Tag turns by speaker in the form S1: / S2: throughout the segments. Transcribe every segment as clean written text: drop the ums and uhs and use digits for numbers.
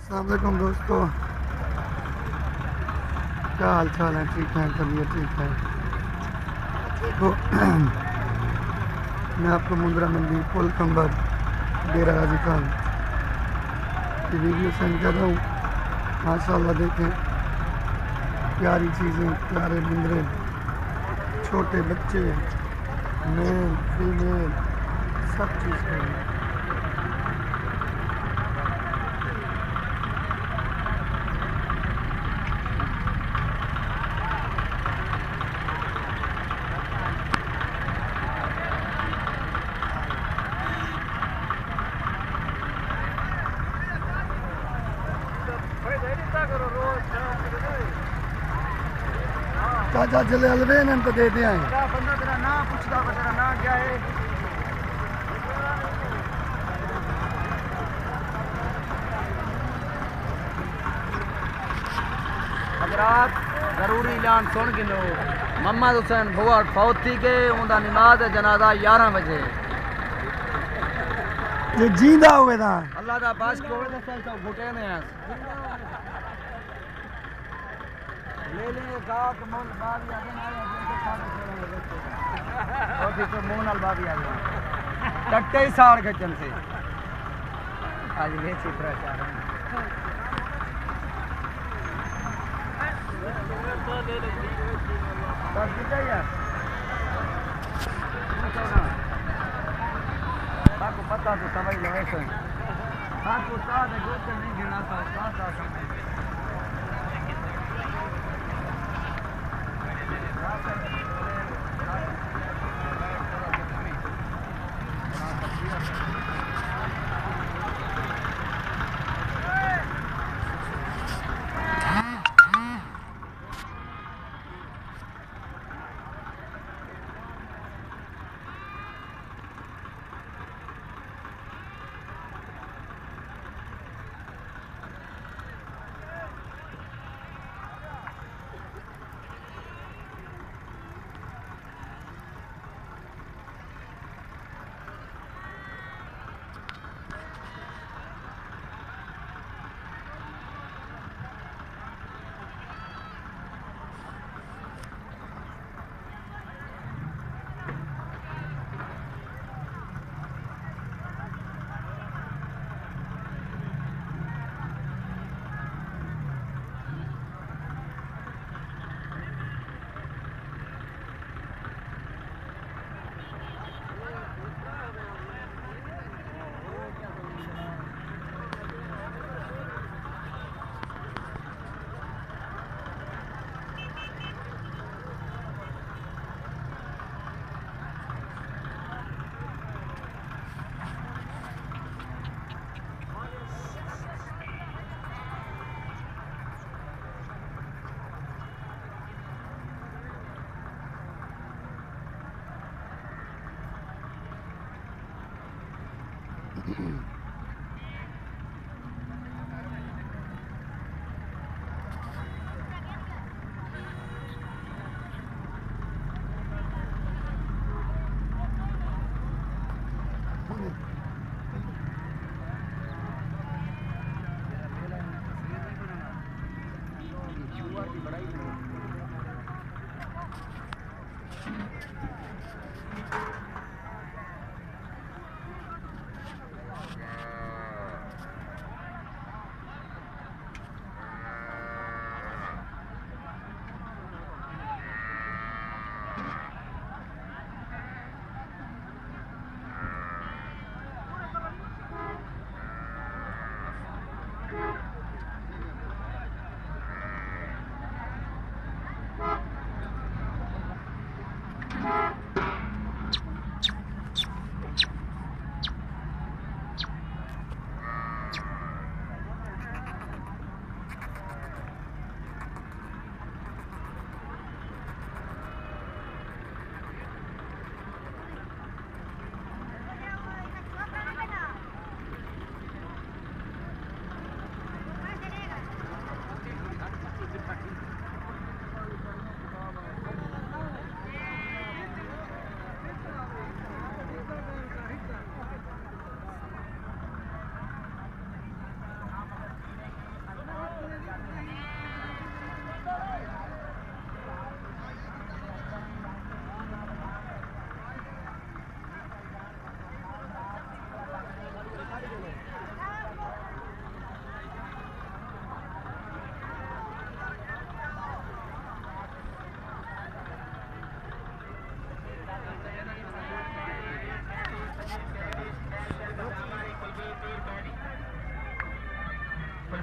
S1: अस्सलाम वालेकुम दोस्तों, क्या हाल चाल है? ठीक है, तबीयत ठीक है। तो मैं आपको मुंद्रा मंडी पुल कंबर डेरा गाजी खान की वीडियो सेंड कर रहा हूँ। माशाल्लाह देखें, प्यारी चीज़ें, प्यारे मुंदरे, छोटे बच्चे, मेल फीमेल, सब चीज़ हैं। चाचा चले हलवे ने तो देते हैं।
S2: बंदा तेरा नाम पूछता, तेरा नाम क्या है? हजरात जरूरी ऐलान सुन गिनो। मोहम्मद हुसैन बुआ फौत थी के उनका नमाज जनाजा 11 बजे।
S1: ये जींदा हुए था
S2: अल्लाह का बाश कोवे दसा सब घुटे ने ले ले गाक मोल बाग या दिन आया जैसे सारे छोड़े और भी तो मोन अल बाग आ गया टट्टे ही साड़ खचन से आज ले चित्रा चार बस कितना यार आपको पता तो समझ लो ऐसे आपको साथ है गोते नहीं गिना था साथ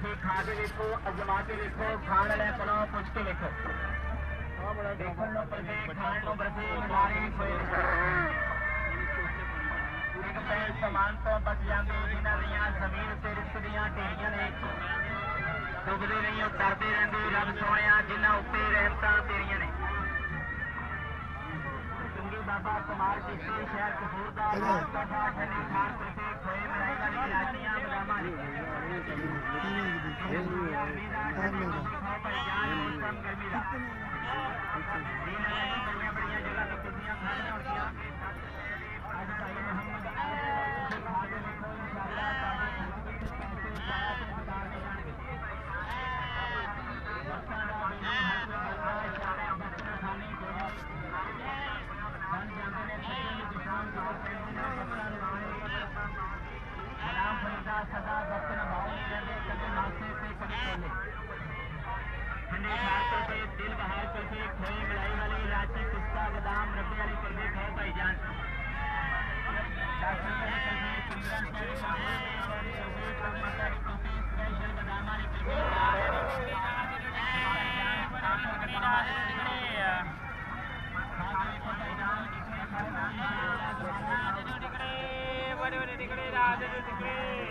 S3: ਤੁਸੀਂ ਖਾ ਕੇ ਵੇਖੋ, ਅਜਮਾ ਕੇ ਵੇਖੋ, ਖਾਣ ਵਾਲਿਆਂ ਕੋਲੋਂ ਪੁੱਛ ਕੇ ਵੇਖੋ। ਦੇਖਣ ਨੂੰ ਪਰਦੇ, ਖਾਣ ਨੂੰ ਬਰਫੀ, ਖਿਲਾਰੀ ਹੋਏ ਇੱਕ ਪੈਰ ਸਮਾਨ ਤੋਂ ਬਚ ਜਾਂਦੇ ਜਿਨ੍ਹਾਂ ਦੀਆਂ ਜ਼ਮੀਨ ਤੇ ਰਿਸ਼ਕ ਦੀਆਂ ਢੇਰੀਆਂ ਨੇ, ਡੁੱਬਦੇ ਨਹੀਂ ਉਹ ਡਰਦੇ ਰਹਿੰਦੇ ਰੱਬ ਸੋਹਣਿਆ ਜਿਨ੍ਹਾਂ ਉੱਤੇ ਰਹਿਮਤਾਂ ਤੇਰੀਆਂ ਨੇ। ਚੰਗੀ ਬਾਬਾ ਕੁਮਾਰ ਕਿਸ਼ਤੀ ਸ਼ਹਿਰ ਕਪੂਰ ਦਾ ਬਾਬਾ ਠੰਡੀ ਖਾਨ ਤੇ ਖੋਏ ਮਲਾਈ ਵਾਲੀ ਇਲਾਚੀਆਂ ਬਦਾਮਾਂ ਨੇ ਭਾਈਜਾਨ ਮੌਸਮ ਗਰਮੀ ਦਾ ਬੜੀਆਂ ਬੜੀਆਂ ਜਗ੍ਹਾ ਤੇ ਕੁੱਤੀਆਂ ਖਾਣੀਆਂ ਹੁੰਦੀਆਂ। ਅੱਜ ਭਾਈ ਮੁਹੰਮਦ ਖਾ ਕੇ ਵੇਖੋ ਇਨਸ਼ਾਅੱਲਾ ਤੁਹਾਡੇ ਜਾਣਗੇ। ਬੱਸਾਂ ਦਾ ਵੀ ਖਾਣੀ ਬਣ ਜਾਂਦੇ ਨੇ ਕਿਸਾਨ ਸਲਾਮ ਫਰੀਦਾ ਸਦਾ ਬਖਤਨ ਭਾਉ ਕਹਿੰਦੇ ਕਦੇ ਨਾਸੇ ਤੇ ਕਦੇ ਕੋਲੇ ਠੰਡੇ ਖਾਤੇ ਤੇ ਦਿਲ ਬਹਾਰ ਕੁਲਫੀ ਖੋਏ ਮਲਾਈ ਵਾਲੀ ਇਲਾਚੀ ਪਿਸਤਾ ਬਦਾਮ ਰੱਬੇ ਵਾਲੀ ਕੁਲਫੀ ਖਾਓ ਭਾਈਜਾਨ। ਡਾਕਟਰ ਵਾਲੀ ਕੁਲਫੀ ਕੁੰਦਨ ਵਾਲੀ ਕੁਲਫੀ ਸਪੈਸ਼ਲ ਬਦਾਮ ਵਾਲੀ ਕੁਲਫੀ
S4: बड़े बड़े निकले राज निकले